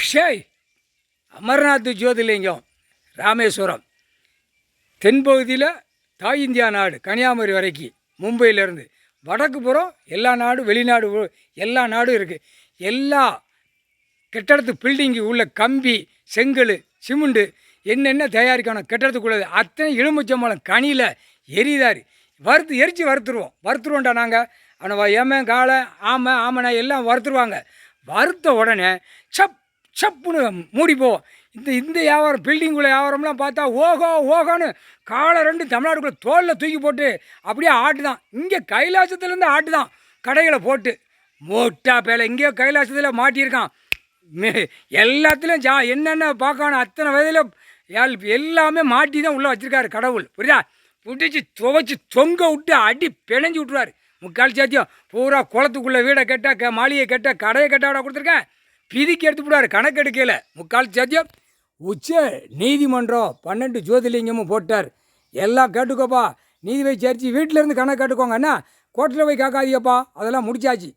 ஷேய் அமர்நாத் ஜோதிர்லிங்கம் ராமேஸ்வரம் தென்பகுதியில் தாய் இந்தியா நாடு கன்னியாகுமரி வரைக்கும் மும்பையிலேருந்து வடக்கு புறம் எல்லா நாடும் வெளிநாடு எல்லா நாடும் இருக்குது. எல்லா கட்டடத்து பில்டிங்கு உள்ள கம்பி செங்கல் சிமெண்டு என்னென்ன தயாரிக்கணும் கட்டடத்துக்குள்ளது அத்தனை எலுமிச்சம்பழம் கனியில் எரிதாரு எரித்து வறுத்துருவோம்டா நாங்கள். ஆனால் ஏமை காளை ஆமனை எல்லாம் வறுத்துருவாங்க. வறுத்த உடனே சப்புன்னு மூடி போவோம். இந்த வியாபாரம் பில்டிங்குள்ளே வியாபாரம்லாம் பார்த்தா ஓகோன்னு காலை ரெண்டு தமிழ்நாட்டுக்குள்ளே தோலில் தூக்கி போட்டு அப்படியே ஆட்டு தான். இங்கே கைலாசத்துலேருந்து ஆட்டு தான் கடைகளை போட்டு மோட்டா பேலை இங்கேயோ கைலாசத்தில் மாட்டியிருக்கான். எல்லாத்துலேயும் என்னென்ன பார்க்கணும் அத்தனை வயதில் எல்லாமே மாட்டி தான் உள்ளே வச்சுருக்காரு கடவுள். புரியுதா? பிடிச்சி துவைச்சி தொங்க விட்டு அடி பிணைஞ்சி விட்ருவார். முக்கால் சாத்தியம் பூரா குளத்துக்குள்ளே வீடை கெட்ட மாளிகை கெட்ட கடையை கெட்ட கொடுத்துருக்கேன். பிதிக்கு எடுத்து விடுவார். கணக்கு எடுக்கல. முக்கால் சாத்தியம் உச்ச நீதிமன்றம் 12 ஜோதிர்லிங்கமும் போட்டார். எல்லாம் கேட்டுக்கோப்பா. நீதிபதி சேர்ச்சி வீட்டிலேருந்து கணக்கு கேட்டுக்கோங்க. என்ன கோர்ட்டில் போய் கேட்காதீங்கப்பா. அதெல்லாம் முடிச்சாச்சு.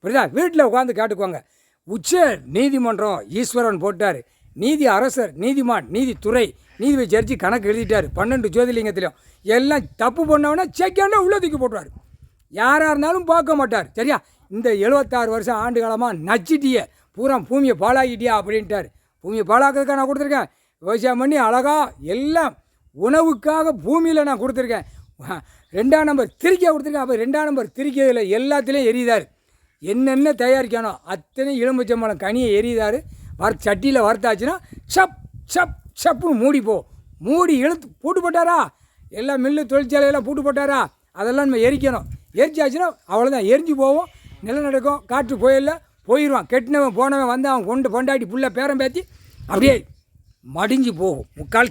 புரியுதா? வீட்டில் உட்காந்து கேட்டுக்கோங்க. உச்ச நீதிமன்றம் ஈஸ்வரன் போட்டார். நீதி அரசர் நீதிமான் நீதித்துறை நீதிபதி சேர்ச்சி கணக்கு எழுதிட்டார். 12 ஜோதிர்லிங்கத்திலையும் எல்லாம் தப்பு பண்ணவொன்னே செகண்டாக உள்ள தூக்கி போட்டுவார். யாராக இருந்தாலும் பார்க்க மாட்டார். சரியா? இந்த 76 வருஷம் ஆண்டு காலமாக நச்சிட்டிய பூரா பூமியை பாழாக்கிட்டியா அப்படின்ட்டார். பூமியை பாழாக்கிறதுக்காக நான் கொடுத்துருக்கேன். விவசாயம் பண்ணி அழகாக எல்லாம் உணவுக்காக பூமியில் நான் கொடுத்துருக்கேன். 2ஆம் நம்பர் திரிக்கை கொடுத்துருக்கேன். அப்போ 2ஆம் நம்பர் திரிக்கையில் எல்லாத்துலேயும் எரியுதார். என்னென்ன தயாரிக்கணும் அத்தனை எலுமிச்சம்பழம் கனியை எரியுதார். சட்டியில் வறுத்தாச்சுன்னா சப்புன்னு மூடி இழுத்து பூட்டு போட்டாரா. எல்லாம் மில்லு தொழிற்சாலையெல்லாம் பூட்டு போட்டாரா. அதெல்லாம் நம்ம எரிக்கணும். எரிச்சாச்சுன்னா அவ்வளோதான். எரிஞ்சு போவோம். நிலநடுக்கம் காற்று போயிடுவான். கெட்டினவன் போனவன் வந்து அவன் கொண்டு பொண்டாட்டி புள்ள பேரம் பேத்தி அப்படியே மடிஞ்சு போகும். முக்கால்